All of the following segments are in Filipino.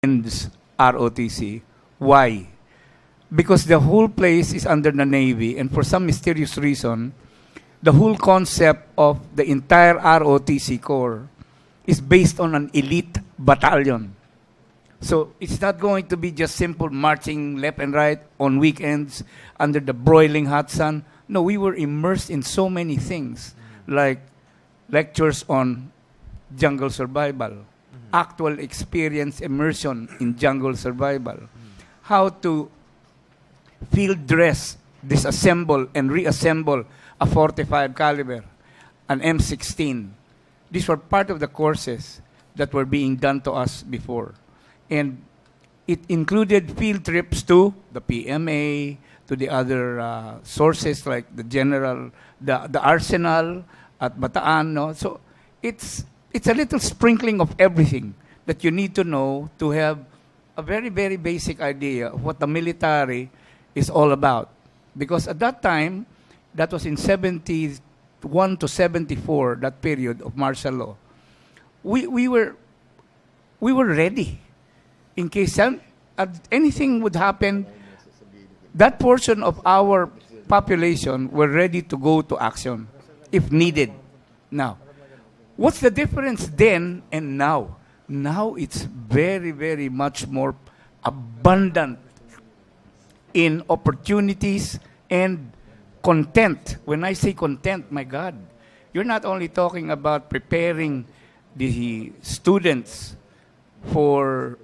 ends ROTC. Why? Because the whole place is under the Navy, and for some mysterious reason, the whole concept of the entire ROTC Corps is based on an elite battalion. So it's not going to be just simple marching left and right on weekends under the broiling hot sun. No, we were immersed in so many things, like lectures on jungle survival, actual experience immersion in jungle survival, how to field dress, disassemble and reassemble a 45 caliber, an M16. These were part of the courses that were being done to us before. And it included field trips to the PMA, to the other sources like the general, the arsenal at Bataan. No? So it's a little sprinkling of everything that you need to know to have a very, very basic idea of what the military is all about. Because at that time, that was in 71 to 74, that period of martial law, we were ready. In case anything would happen, that portion of our population were ready to go to action if needed. Now, what's the difference then and now? Now it's very, very much more abundant in opportunities and content. When I say content, my God, you're not only talking about preparing the students for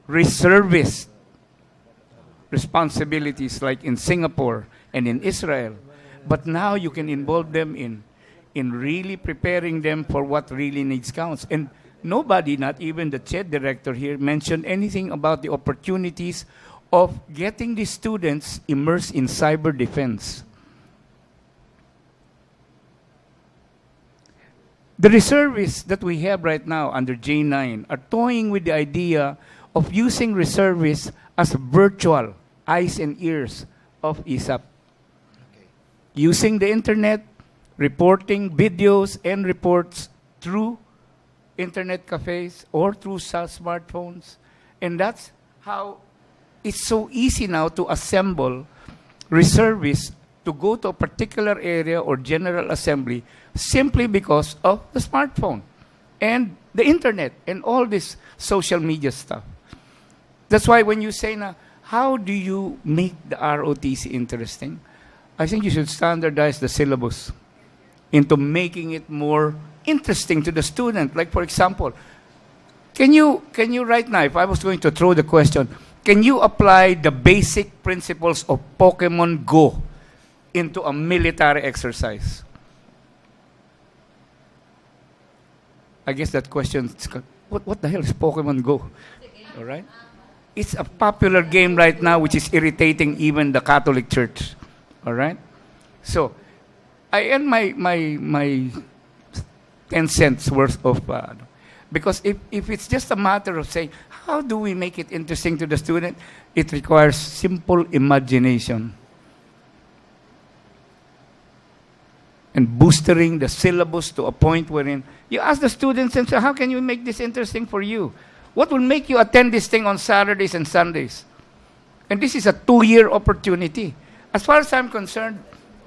reservist responsibilities like in Singapore and in Israel, but now you can involve them in really preparing them for what really needs counts. And nobody, not even the CHED director here, mentioned anything about the opportunities of getting the students immersed in cyber defense. The reservists that we have right now under J9 are toying with the idea of using reservists as virtual eyes and ears of ISAP. Okay. Using the internet, reporting videos and reports through internet cafes or through smartphones. And that's how it's so easy now to assemble reservists to go to a particular area or general assembly simply because of the smartphone and the internet and all this social media stuff. That's why when you say now, how do you make the ROTC interesting? I think you should standardize the syllabus into making it more interesting to the student. Like, for example, can you right now, if I was going to throw the question, can you apply the basic principles of Pokemon Go into a military exercise? I guess that question, what the hell is Pokemon Go? All right? It's a popular game right now which is irritating even the Catholic Church. All right? So, I end my 10 cents worth of... because if it's just a matter of saying, how do we make it interesting to the student? It requires simple imagination. And boostering the syllabus to a point wherein you ask the students and say, how can you make this interesting for you? What will make you attend this thing on Saturdays and Sundays? And this is a 2-year opportunity. As far as I'm concerned,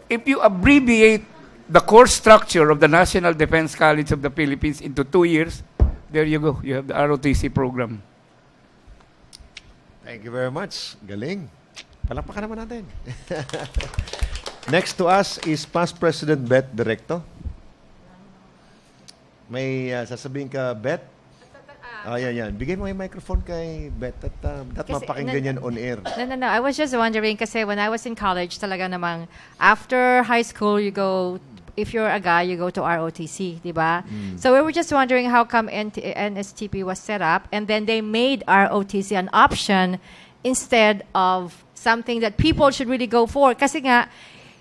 if you abbreviate the course structure of the National Defense College of the Philippines into 2 years, there you go. You have the ROTC program. Thank you very much. Galing. Palakpakan naman natin. Next to us is Past President Bet Directo. May sasabihin ka, Bet? Yan. Bigay mo yung microphone kay Bet at mapakinggan yan on air. No. I was just wondering kasi when I was in college, talaga namang after high school, you go, if you're a guy, you go to ROTC, di ba? So we were just wondering how come NSTP was set up and then they made ROTC an option instead of something that people should really go for. Kasi nga,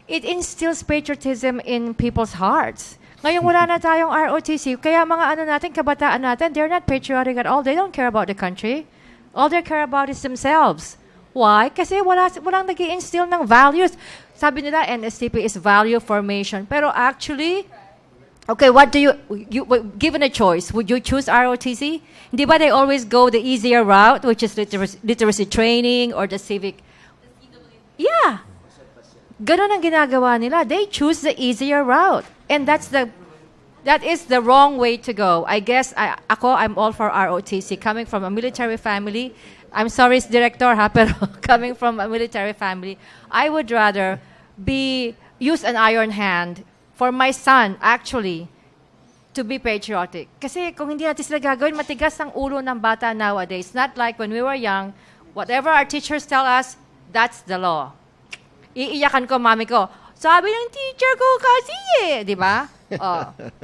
it instills patriotism in people's hearts. Ngayon wala na tayong ROTC, kaya mga kabataan natin, they're not patriotic at all. They don't care about the country. All they care about is themselves. Why? Kasi walang nag-i-instill ng values. Sabi nila, NSTP is value formation. Pero actually, Okay, what do given a choice, would you choose ROTC? Di ba they always go the easier route, which is literacy training or the civic? Yeah. Ganon ang ginagawa nila. They choose the easier route. And that is the wrong way to go. I guess I'm all for ROTC. Coming from a military family, I'm sorry, Director, pero coming from a military family, I would rather use an iron hand for my son, actually, to be patriotic. Kasi kung hindi natin sila gagawin, matigas ang ulo ng bata nowadays. Not like when we were young, whatever our teachers tell us, that's the law. Iiyakan ko, mami ko, sabi ng teacher ko kasi di ba?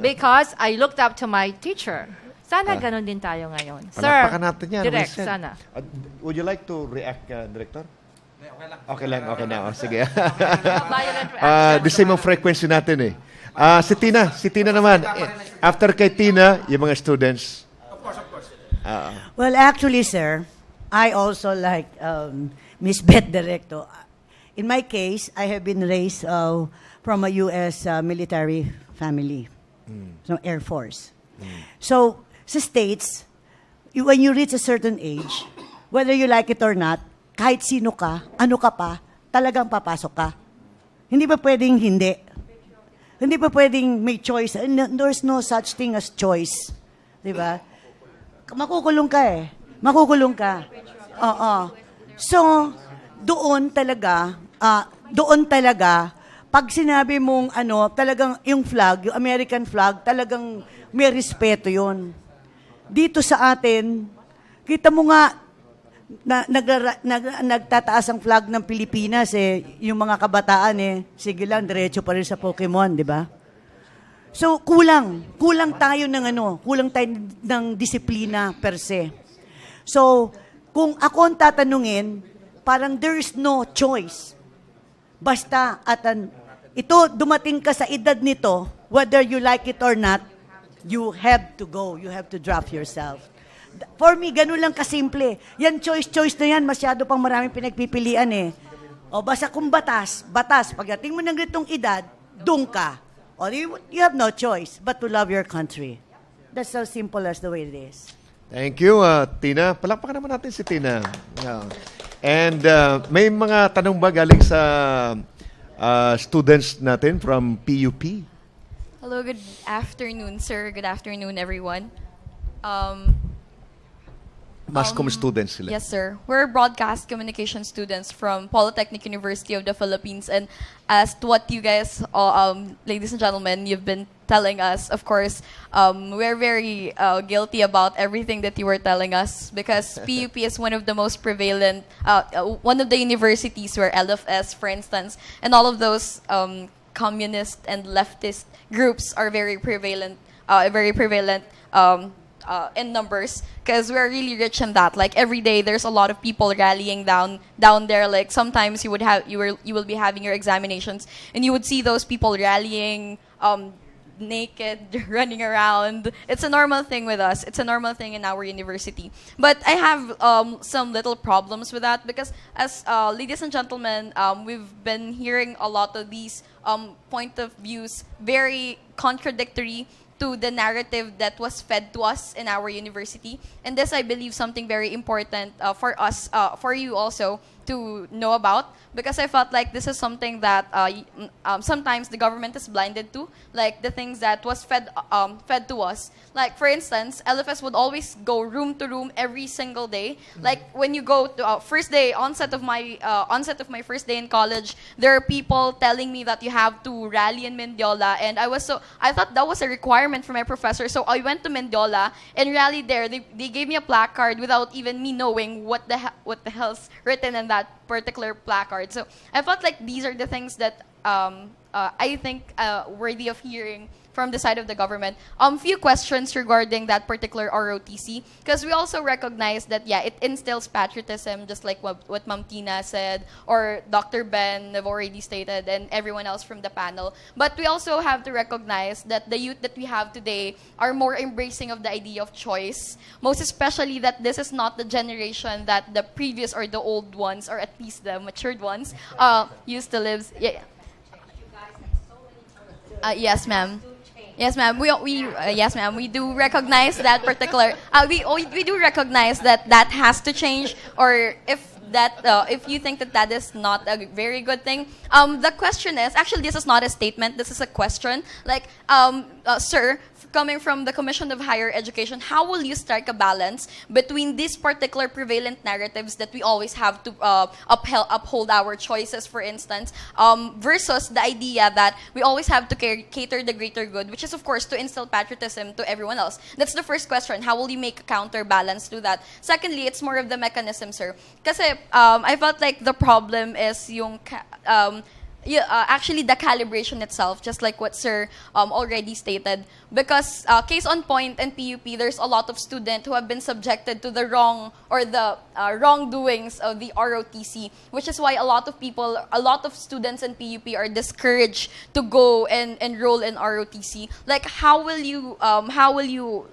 Because I looked up to my teacher. Sana ganon din tayo ngayon. Sir, natin yan, direct, Wilson. sana. Would you like to react, Director? Okay lang. Sige. The same ang frequency natin eh. Si Tina naman. After kay Tina, yung mga students. Of course. Well, actually, sir, I also like Miss Beth Directo. In my case, I have been raised from a U.S. Military family, so Air Force. So, sa States, when you reach a certain age, whether you like it or not, kahit sino ka, ano ka pa, talagang papasok ka. Hindi ba pwedeng hindi? Hindi ba pwedeng may choice? There's no such thing as choice. Di ba? Makukulong ka eh. Makukulong ka. Oo. So, doon talaga, pag sinabi mong talagang yung flag, yung American flag, talagang may respeto yun. Dito sa atin, kita mo nga, nagtataas ang flag ng Pilipinas yung mga kabataan sige lang, diretso pa rin sa Pokemon, di ba? So, kulang tayo ng disiplina per se. So, kung ako ang tatanungin, parang there's no choice. Basta, ito, dumating ka sa edad nito, whether you like it or not, you have to go, you have to draft yourself. For me, ganun lang kasimple. Yan choice na yan, masyado pang maraming pinagpipilian O basta kung batas, pagdating mo ng ganitong edad, doon ka. O you have no choice but to love your country. That's so simple as the way it is. Thank you, Tina. Palakpakan naman natin si Tina. And may mga tanong ba galing sa students natin from PUP? Hello, good afternoon, sir. Good afternoon, everyone. Mascom students sila. Yes, sir. We're broadcast communication students from Polytechnic University of the Philippines. And as to what you guys, ladies and gentlemen, you've been telling us, of course, we're very guilty about everything that you were telling us because PUP is one of the most prevalent, one of the universities where LFS, for instance, and all of those communist and leftist groups are very prevalent in numbers because we're really rich in that. Like every day, there's a lot of people rallying down there. Like sometimes you will be having your examinations, and you would see those people rallying, naked, running around. It's a normal thing with us. It's a normal thing in our university. But I have some little problems with that because, as ladies and gentlemen, we've been hearing a lot of these point of views very contradictory to the narrative that was fed to us in our university. And this, I believe, something very important for us, for you also, to know about, because I felt like this is something that sometimes the government is blinded to, like the things that was fed to us. Like, for instance, LFS would always go room to room every single day. Like, when you go to first day, onset of my first day in college, there are people telling me that you have to rally in Mendiola, and I thought that was a requirement for my professor, so I went to Mendiola and rallied there. They gave me a placard without even me knowing what the hell's written in that particular placard. So I felt like these are the things that I think worthy of hearing from the side of the government. Few questions regarding that particular ROTC, because we also recognize that, yeah, it instills patriotism, just like what Ma'am Tina said, or Dr. Ben have already stated, and everyone else from the panel. But we also have to recognize that the youth that we have today are more embracing of the idea of choice, most especially that this is not the generation that the previous or the old ones, or at least the matured ones, used to live. Yeah. Yes, ma'am. Yes, ma'am. Yes, ma'am. We do recognize that particular. We do recognize that that has to change, or if you think that that is not a very good thing. The question is actually, this is not a statement. This is a question. Like, sir, coming from the Commission of Higher Education, how will you strike a balance between these particular prevalent narratives that we always have to uphold our choices, for instance, versus the idea that we always have to cater the greater good, which is, of course, to instill patriotism to everyone else? That's the first question. How will you make a counterbalance to that? Secondly, it's more of the mechanism, sir. Kasi I felt like the problem is yung actually the calibration itself, just like what Sir already stated. Because case on point in PUP, there's a lot of students who have been subjected to the wrong or the wrongdoings of the ROTC, which is why a lot of students in PUP are discouraged to go and enroll in ROTC. Like, how will you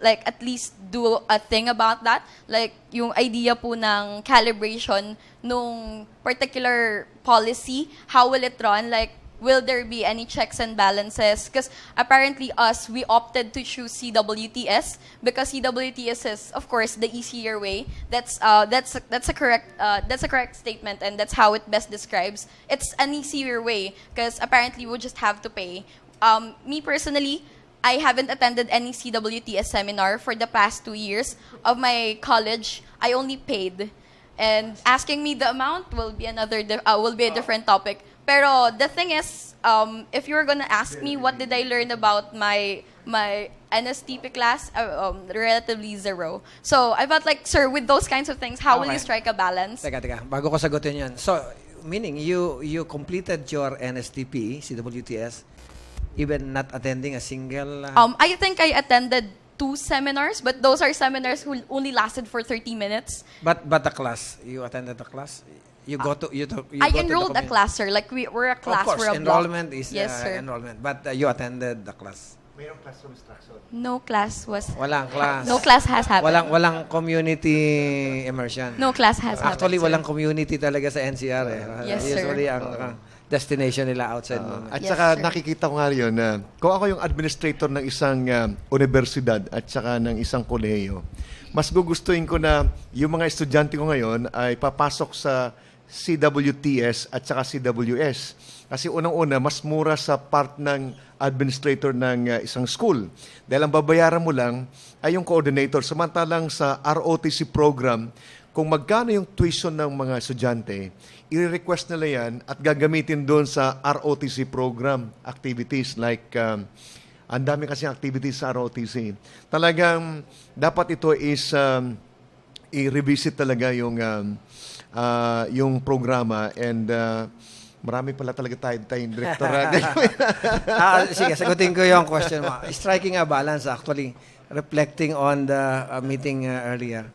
like at least do a thing about that? Like, yung idea po ng calibration nung particular policy, how will it run? Like, will there be any checks and balances? Because apparently we opted to choose CWTS because CWTS is, of course, the easier way. That's a correct statement, and that's how it best describes. It's an easier way because apparently we just have to pay. Me personally, I haven't attended any CWTS seminar for the past 2 years of my college. I only paid. And asking me the amount will be a different topic. Pero the thing is, if you're gonna ask me what did I learn about my NSTP class, relatively zero. So I felt like, sir, with those kinds of things, how will you strike a balance? Teka. Bago ko sagutin yan. So, meaning you completed your NSTP, CWTS, even not attending a single... I think I attended 2 seminars, but those are seminars who only lasted for 30 minutes. But the class, you attended the class? You go to I enrolled a class, sir. Like, we're a class. Of course, we're a enrollment block. is Yes, sir. enrollment. But you attended the class. No class was... Walang class. No class has happened. Walang community immersion. No class has happened. Actually, sir. walang community talaga sa NCR eh. Yes, sir. Usually, ang destination nila outside muna. At Yes, saka sir. nakikita ko nga yun na kung ako yung administrator ng isang universidad at saka ng isang kolehiyo, mas gugustuhin ko na yung mga estudyante ko ngayon ay papasok sa CWTS at saka CWS. Kasi unang-una, mas mura sa part ng administrator ng isang school. Dahil ang babayaran mo lang ay yung coordinator. Samantalang sa ROTC program, kung magkano yung tuition ng mga estudyante, i-request nila yan at gagamitin doon sa ROTC program activities like ang dami kasing activities sa ROTC. Talagang dapat ito is i-revisit talaga yung programa and marami pala talaga tayong director. Sige, sagutin ko yung question mo. Striking a balance, actually, reflecting on the meeting earlier.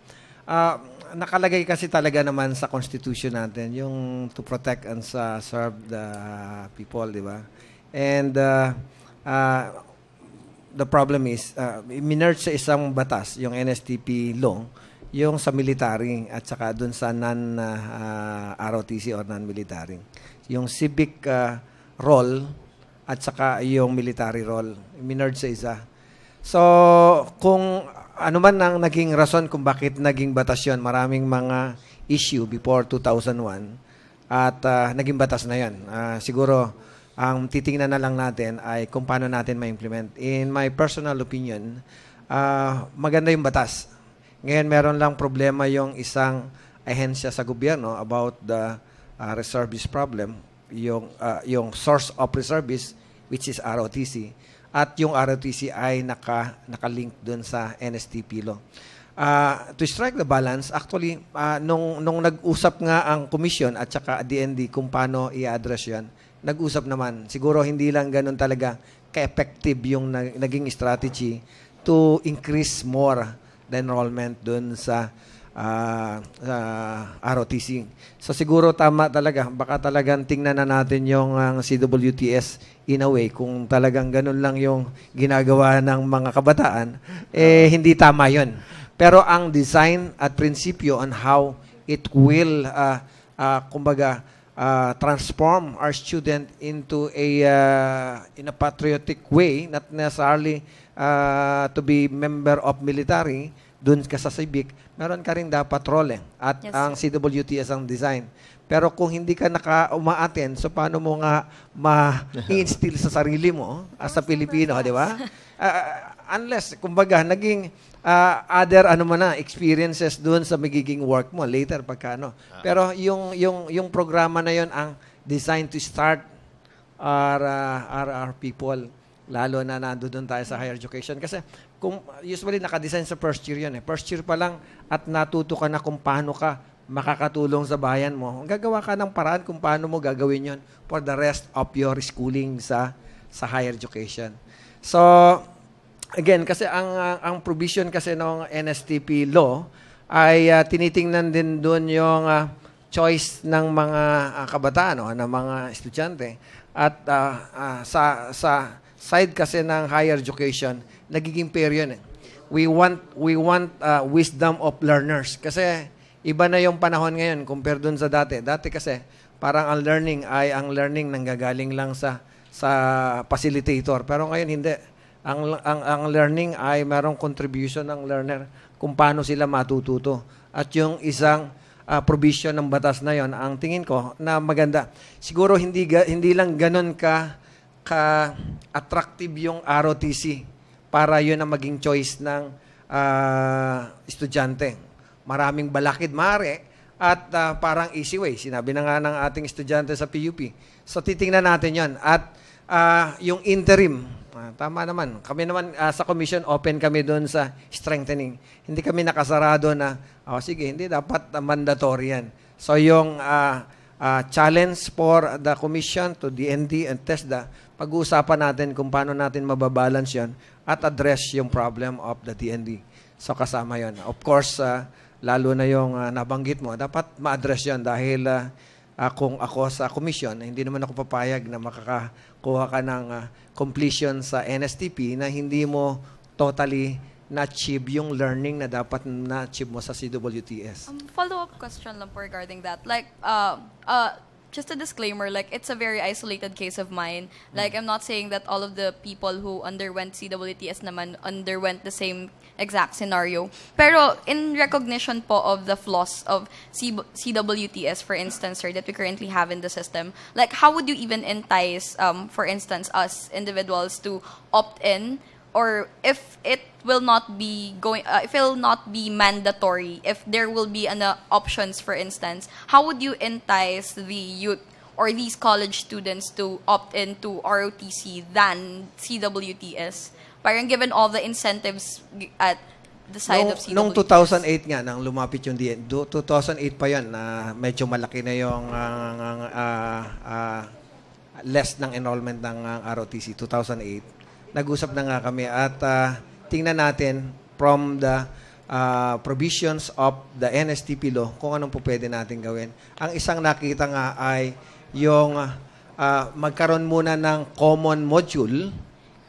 Nakalagay kasi talaga naman sa constitution natin yung to protect and serve the people, di ba? And the problem is, minerge sa isang batas, yung NSTP law, yung sa military at saka dun sa non-ROTC or non-military. Yung civic role at saka yung military role. Minerge sa isa. So, kung ano man ang naging rason kung bakit naging batas yun, maraming mga issue before 2001 at naging batas na yan. Siguro, ang titingnan na lang natin ay kung paano natin ma-implement. In my personal opinion, maganda yung batas. Ngayon, meron lang problema yung isang ahensya sa gobyerno about the reservist problem, yung source of reservist, which is ROTC. At yung ROTC ay nakalink dun sa NSTP law. To strike the balance, actually, nung nag-usap nga ang commission at saka DND kung paano i-address yan, nag-usap naman. Siguro hindi lang ganun talaga ka-effective yung naging strategy to increase more the enrollment dun sa ROTC. So siguro tama talaga. Baka talagang tingnan na natin yung CWTS in a way. Kung talagang ganun lang yung ginagawa ng mga kabataan, hindi tama yun. Pero ang design at prinsipyo on how it will, kumbaga, transform our student into in a patriotic way, not necessarily to be member of military, dun ka sa civic, meron ka rin dapat role at Yes, ang CWTS ang design. Pero kung hindi ka uma-attend, so paano mo nga ma-instill sa sarili mo as a Pilipino, di ba? Unless, kumbaga, naging other experiences doon sa magiging work mo later pagka ano. Pero yung programa na yon ang designed to start our people, lalo na nandoon tayo sa higher education. Kasi kung usually naka-design sa first year yun. First year pa lang at natuto ka na kung paano ka makakatulong sa bayan mo. Gagawa ka ng paraan kung paano mo gagawin yon for the rest of your schooling sa higher education. So, again, kasi ang provision kasi ng NSTP law ay tinitingnan din doon yung choice ng mga kabataan, ng mga estudyante. At sa side kasi ng higher education, nagiging fair yun. We want wisdom of learners. Kasi iba na yung panahon ngayon compare doon sa dati. Dati kasi parang ang learning nanggagaling lang sa facilitator. Pero ngayon hindi. Ang learning ay merong contribution ng learner kung paano sila matututo. At yung isang provision ng batas na yon, ang tingin ko na maganda. Siguro hindi lang ganun ka attractive yung ROTC para yun ang maging choice ng estudyante. Maraming balakid mare at parang easy way. Sinabi na nga ng ating estudyante sa PUP. So titingnan natin yon. At yung interim, tama naman. Kami naman sa commission, open kami doon sa strengthening. Hindi kami nakasarado na, sige, hindi dapat mandatory yan. So yung challenge for the commission to DND and TESDA, pag-uusapan natin kung paano natin mababalance yan at address yung problem of the DND. So kasama yon. Of course, lalo na yung nabanggit mo, dapat ma-address yan dahil kung ako sa commission, hindi naman ako papayag na makakakuha ka ng completion sa NSTP na hindi mo totally na-achieve yung learning na dapat na-achieve mo sa CWTS. Follow-up question lang po regarding that. Like, just a disclaimer, like, it's a very isolated case of mine. Like, I'm not saying that all of the people who underwent CWTS naman underwent the same exact scenario. Pero, in recognition po of the flaws of CWTS, for instance, sir, that we currently have in the system, like, how would you even entice, for instance, us individuals to opt in? Or if it will not be if it will not be mandatory, if there will be options, for instance, how would you entice the youth or these college students to opt into ROTC than CWTS? Parang given all the incentives at the side of CWTS. Noong 2008 nga, nang lumapit yung DN, 2008 pa yan, na medyo malaki na yung less ng enrollment ng ROTC, 2008. Nag-usap na nga kami at tingnan natin from the provisions of the NSTP law kung anong po pwede natin gawin. Ang isang nakita nga ay yung magkaroon muna ng common module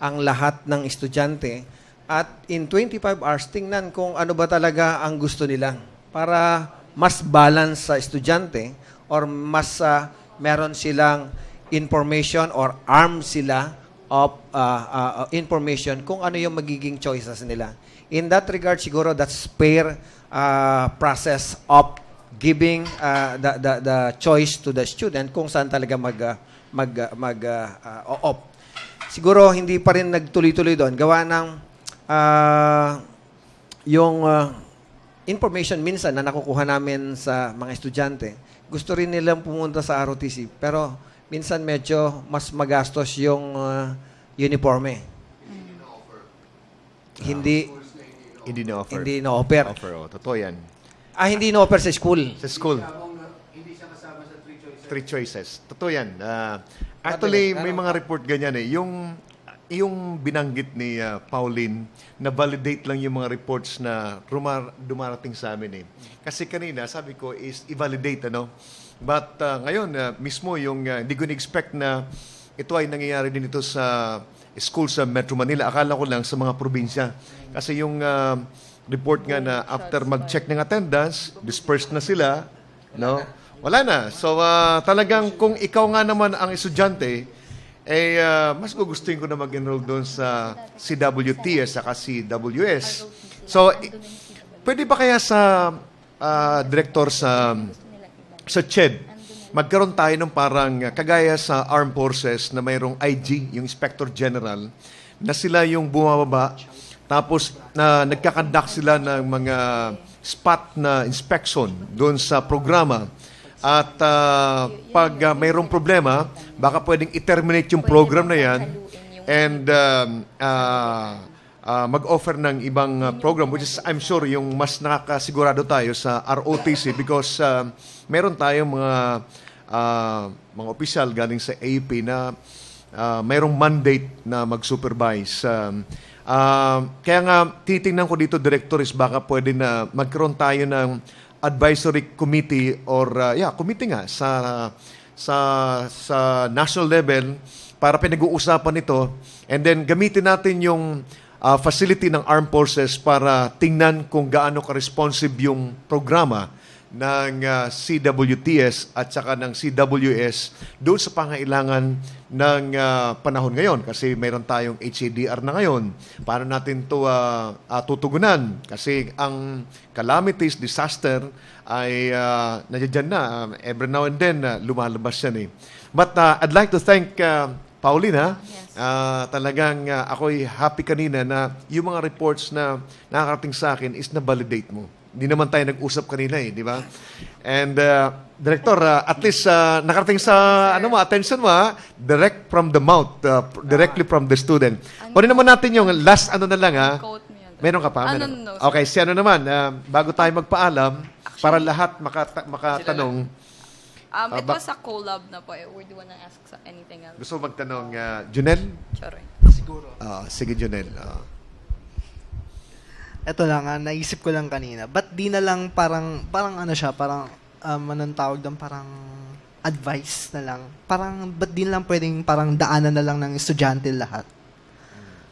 ang lahat ng estudyante at in 25 hours tingnan kung ano ba talaga ang gusto nila para mas balance sa estudyante or mas meron silang information or arm sila of information kung ano yung magiging choices nila. In that regard, siguro that's fair process of giving the choice to the student kung saan talaga opt. Siguro hindi pa rin nagtuloy-tuloy doon. Gawa ng yung information minsan na nakukuha namin sa mga estudyante, gusto rin nilang pumunta sa ROTC. Pero minsan medyo mas magastos yung uniforme. Hindi na-offer. Hindi na-offer. Totoo yan. Hindi na-offer sa school. Sa school. Hindi siya kasama sa 3 choices. 3 choices. Totoo yan. Actually, may mga report ganyan eh. Yung binanggit ni Pauline, na-validate lang yung mga reports na dumarating sa amin eh. Kasi kanina, sabi ko is i-validate, ano? But ngayon, mismo yung hindi ko na-expect na ito ay nangyayari din ito sa school sa Metro Manila. Akala ko lang sa mga probinsya. Kasi yung report nga na after mag-check ng attendance, dispersed na sila, no? Wala na. So, talagang kung ikaw nga naman ang estudyante, mas gugustuhin ko na mag-enroll doon sa CWTS saka CWS. So, pwede ba kaya sa director sa CHED, magkaroon tayo ng parang kagaya sa Armed Forces na mayroong IG, yung Inspector General, na sila yung bumababa, tapos na nagkakandak sila ng mga spot na inspection doon sa programa. At pag mayroong problema, baka pwedeng i-terminate yung program na yan and mag-offer ng ibang program, which is, I'm sure, yung mas nakakasigurado tayo sa ROTC because meron tayong mga opisyal galing sa AP na mayroong mandate na mag-supervise. Kaya nga, titingnan ko dito, Director, is baka pwede na magkaroon tayo ng advisory committee or, committee nga sa national level para pinag-uusapan ito and then gamitin natin yung facility ng Armed Forces para tingnan kung gaano ka-responsive yung programa ng CWTS at saka ng CWS doon sa pangailangan ng panahon ngayon kasi mayroon tayong HADR na ngayon. Paano natin ito tutugunan? Kasi ang calamities, disaster ay nandiyan na. Every now and then, lumalabas yan eh. But I'd like to thank Paulina. Yes. Talagang ako'y happy kanina na yung mga reports na nakakarating sa akin is na-validate mo. Hindi naman tayo nag-usap kanina eh, di ba? And Director, at least nakarating sa attention mo, direct from the mouth, directly from the student. Kunin naman natin yung last na lang ha. Quote me agad. Meron ka pa? Meron. No. Okay, si naman, bago tayo magpaalam, para lahat makatanong. It was a collab na po. Or do you wanna ask anything else? Gusto mo magtanong, Junel? Sure. Siguro. Sige, Junel. Ito lang, naisip ko lang kanina. Ba't di na lang parang ano siya, parang, anong tawag doon, parang advice na lang. Parang, ba't di na lang pwedeng parang daanan na lang ng estudyante lahat?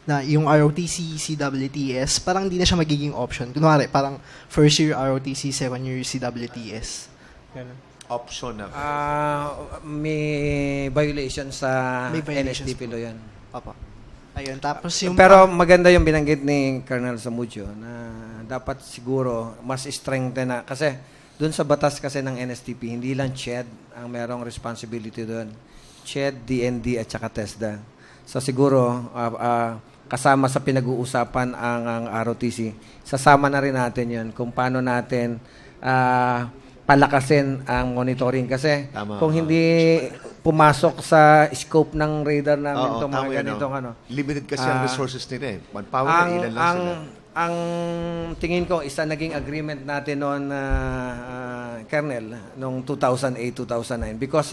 Na yung ROTC, CWTS, parang di na siya magiging option. Kunwari, parang first year ROTC, second year CWTS. Ganun. Option na. May violation sa May violations NSDP law yan. Papa. Ayun, tapos yung... Pero maganda yung binanggit ni Colonel Samudio na dapat siguro mas strengthen na. Kasi doon sa batas kasi ng NSTP, hindi lang CHED ang merong responsibility doon. CHED, DND at saka TESDA. So siguro kasama sa pinag-uusapan ang ROTC, sasama na rin natin yun kung paano natin palakasin ang monitoring. Kasi kung hindi pumasok sa scope ng radar namin itong mga ganitong limited kasi ang resources nila eh. Manpower na ilan lang sila. Ang tingin ko, isa naging agreement natin noon, Colonel, noong 2008-2009. Because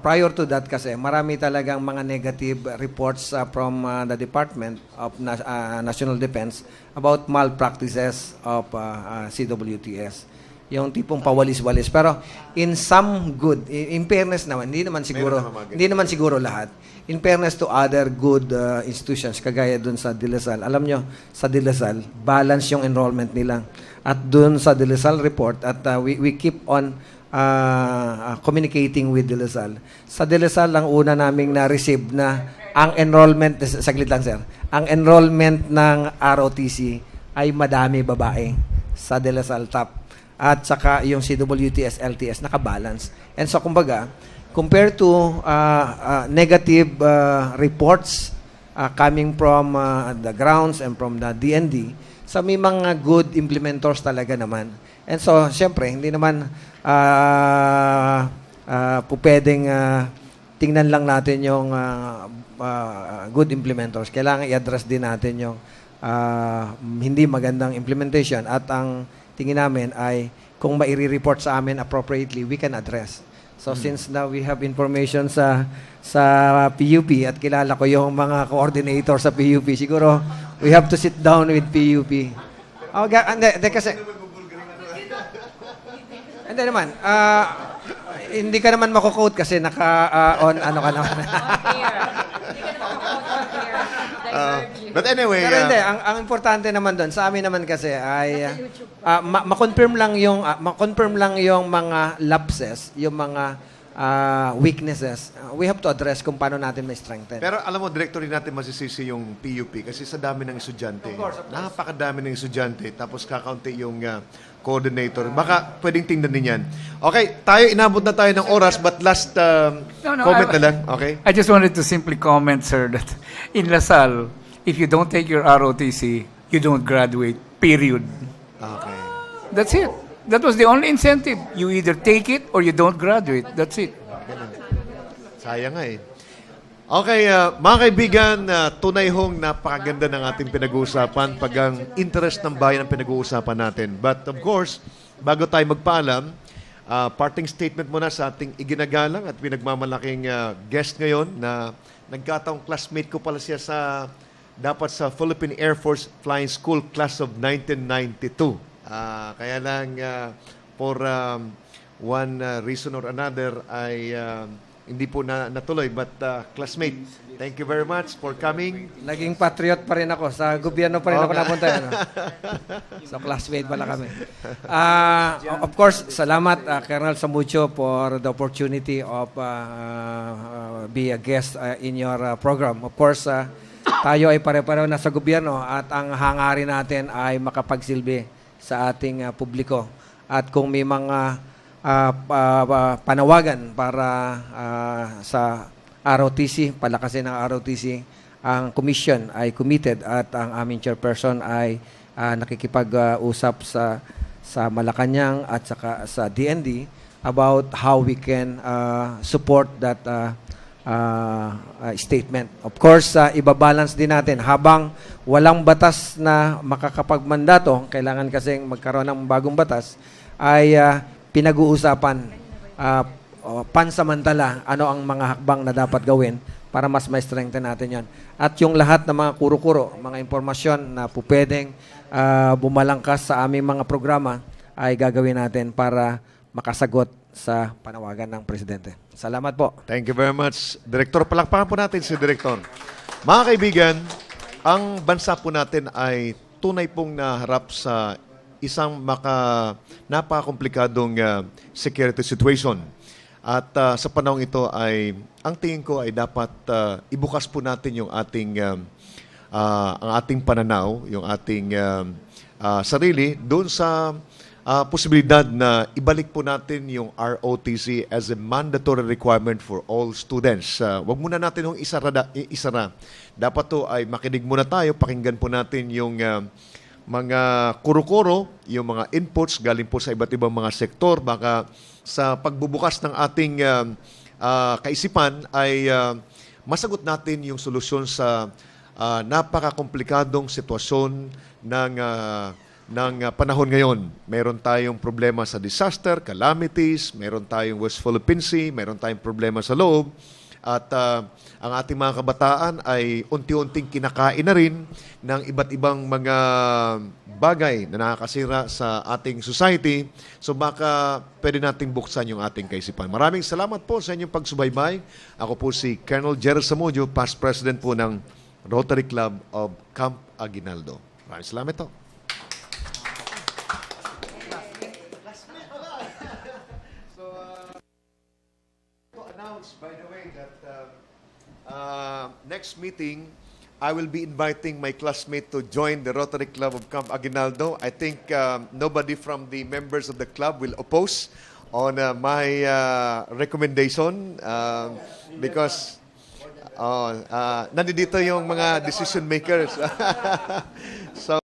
prior to that kasi, marami talagang mga negative reports from the Department of National Defense about malpractices of CWTS. Yung tipong pawalis-walis. Pero in some good, in fairness naman, hindi naman siguro lahat. In fairness to other good institutions, kagaya dun sa De La Salle. Alam nyo, sa De La Salle, balance yung enrollment nila. At dun sa De La Salle report, at we keep on communicating with De La Salle. Sa De La Salle, ang una naming na-receive na ang enrollment, saglit lang sir, ang enrollment ng ROTC ay madami babae sa De La Salle top. At saka yung CWTS, LTS, nakabalance. And so, kumbaga, compared to negative reports coming from the grounds and from the DND, so may mga good implementors talaga naman. And so, siyempre, hindi naman pwedeng tingnan lang natin yung good implementors. Kailangan i-address din natin yung hindi magandang implementation at ang tingin namin ay kung mairi-report sa amin appropriately, we can address. So since now we have information sa PUP at kilala ko yung mga coordinator sa PUP, siguro we have to sit down with PUP. Hindi kasi... Hindi naman. Hindi ka naman mako-quote kasi naka-on ano ka naman. But anyway, Pero hindi, ang importante naman doon, sa amin naman kasi ay ma-confirm lang yung mga lapses, yung mga weaknesses. We have to address kung paano natin may strengthen. pero alam mo, director rin natin masisisi yung PUP kasi sa dami ng estudyante. Napakadami ng estudyante. Tapos kakaunti yung coordinator. Baka pwedeng tingnan din yan. Okay, inabot na tayo ng oras but last comment na lang. Okay? I just wanted to simply comment, sir, that in LaSalle, if you don't take your ROTC, you don't graduate, period. Okay. That's it. That was the only incentive. You either take it or you don't graduate. That's it. Sayang nga eh. Okay, mga kaibigan, tunay hong napakaganda ng ating pinag-uusapan pag ang interest ng bayan ang pinag-uusapan natin. But of course, bago tayo magpaalam, parting statement muna sa ating iginagalang at pinagmamalaking guest ngayon na nagkataong classmate ko pala siya dapat sa Philippine Air Force Flying School class of 1992. Kaya lang, for one reason or another, ay hindi po natuloy. But classmate, thank you very much for coming. Naging patriot pa rin ako. Sa gobyerno pa rin ako napunta. So, classmate pala kami. Of course, salamat, Colonel Samucho, for the opportunity of be a guest in your program. Of course, tayo ay pare-pareho na sa gobyerno at ang hangarin natin ay makapagsilbi sa ating publiko. At kung may mga panawagan para sa ROTC, palakasin ng ROTC, ang commission ay committed at ang aming chairperson ay nakikipag-usap sa Malacanang at saka sa DND about how we can support that statement. Of course, ibabalance din natin. Habang walang batas na makakapagmandato, kailangan kasing magkaroon ng bagong batas, ay pinag-uusapan pansamantala ano ang mga hakbang na dapat gawin para mas may strengthen natin yan. At yung lahat ng mga kuro-kuro, mga impormasyon na pupwedeng bumalangkas sa aming mga programa ay gagawin natin para makasagot sa panawagan ng Presidente. Salamat po. Thank you very much. Director, palakpakan po natin si Director. Mga kaibigan, ang bansa po natin ay tunay pong naharap sa isang napakakomplikadong security situation. At sa panahong ito ay, ang tingin ko ay dapat ibukas po natin yung ang ating pananaw, yung ating sarili doon sa posibilidad na ibalik po natin yung ROTC as a mandatory requirement for all students. Wag muna natin yung isara. Dapat to ay makinig muna tayo, pakinggan po natin yung mga kuro-kuro, yung mga inputs galing po sa iba't ibang mga sektor. Baka sa pagbubukas ng ating kaisipan ay masagot natin yung solusyon sa napakakomplikadong sitwasyon ng panahon ngayon. Meron tayong problema sa disaster, calamities, meron tayong West Philippine Sea, meron tayong problema sa loob, at ang ating mga kabataan ay unti-unting kinakain na rin ng iba't ibang mga bagay na nakakasira sa ating society. So baka pwede nating buksan yung ating kaisipan. Maraming salamat po sa inyong pagsubaybay. Ako po si Colonel Gerald Samudio, past president po ng Rotary Club of Camp Aguinaldo. Maraming salamat po. By the way, that next meeting, I will be inviting my classmate to join the Rotary Club of Camp Aguinaldo. I think nobody from the members of the club will oppose on my recommendation because nandito yung mga decision makers. So